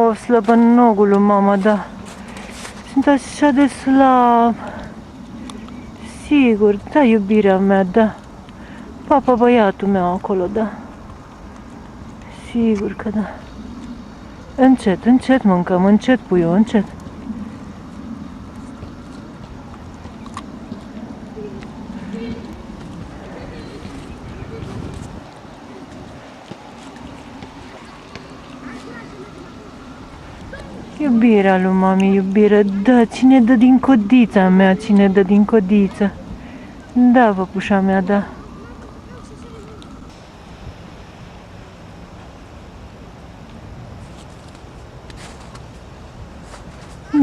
Of, slăbănogul, mama, da. Sunt așa de slab. Sigur, da, iubirea mea, da. Papa, băiatul meu acolo, da. Sigur că da. Încet, încet mâncăm, încet, puiu, încet. Iubirea lui mami, iubire, da, cine dă din codița mea, cine dă din codiță. Da, păpușa mea, da.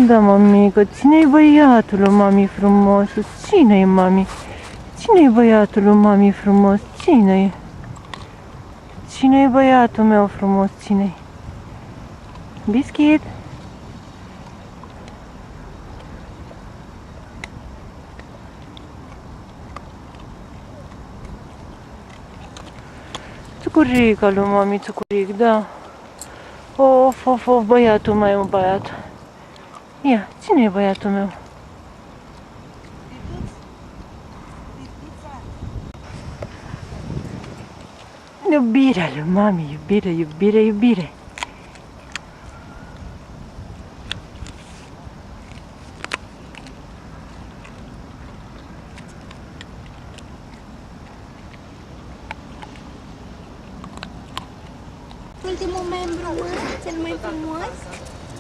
Da, mămică, cine-i băiatul lui mami frumos? Cine-i, mami? Cine-i băiatul lui mami frumos? Cine-i? Cine-i băiatul meu frumos? Cine-i? Biscuit? Țucurica lui mami, țucuric, da. Of, of, of, băiatul meu, băiat. Ia, cine e băiatul meu? Iubirea lui mami, iubire, iubire, iubire. Ultimul membru, cel mai frumos?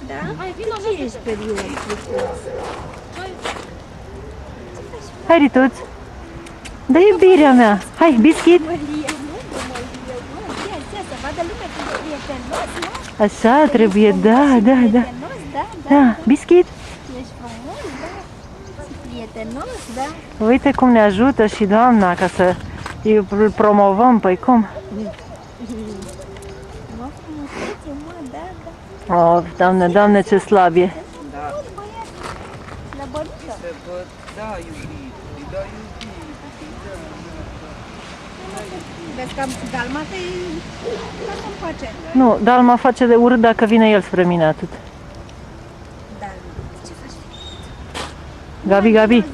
Da? Ce ești period frumos? Hai, Rituț. Dă iubirea mea. Hai, biscuit. Măria, nu? Măria, mă, ia, să vadă lumea că e prietenos, nu? Așa trebuie, da, da, da. Prietenos, da, Da, biscuit. Ești frumos, da. Prietenos, da. Uite cum ne ajută și doamna ca să îl promovăm, păi cum? Mă, frumusețe, mă, da, da. Oh, doamne, doamne, ce slab e. Da. La bănuță. Da, iubit, da, iubit, Vezi că Dalmata e... Ca să-mi face. Nu, Dalma face de urât dacă vine el spre mine, atât. Ce faci? Gabi, Gabi.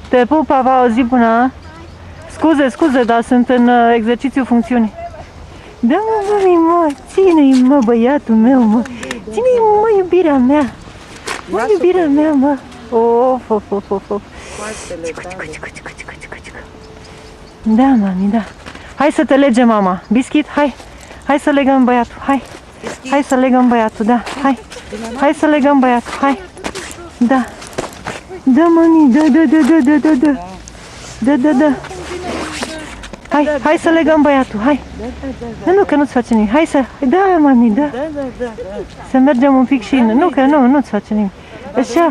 Te pup, papa, o zi bună. Scuze, scuze, dar sunt în exercițiu funcțiunii. Da, mami, mă, ține-i, mă, băiatul meu, mă. Ține-i, mă, iubirea mea. Mă, iubirea mea, mă. Of, of, of, of, of. Da, mami, da. Hai să te lege, mama. Biscuit, hai. Hai să legăm băiatul, hai. Hai să legăm băiatul, da, hai. Hai să legăm băiatul, hai. Da. Da, mami, da, da, da, da, da, da, da. Da, da, da. Hai, hai să legăm băiatul, hai. Da, nu, că nu-ți face nimic. Hai să... Da, mami, da. Să mergem un pic și... Nu, că nu-ți face nimic. Așa.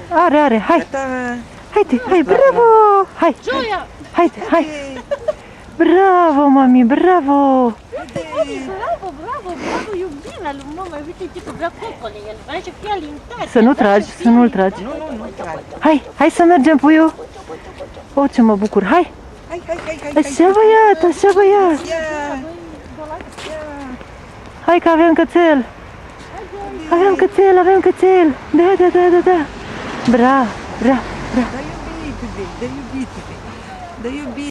Are, are, hai. Haide, hai, bravo. Hai. Haide, hai. Bravo, mami, bravo. Bravo, bravo, bravo, iubirea lui mama, uite ce că vrea cocole, el vrea să fie alintat. Să nu tragi, să nu-l tragi. Hai, hai să mergem, puiu. O, ce mă bucur, hai. Așa, băiat, așa, băiat. Hai că avem cățel. Avem cățel, avem cățel. Da, da, da, da, da. Bra, bra, bra. da, iubit, da, iubit, da, iubit.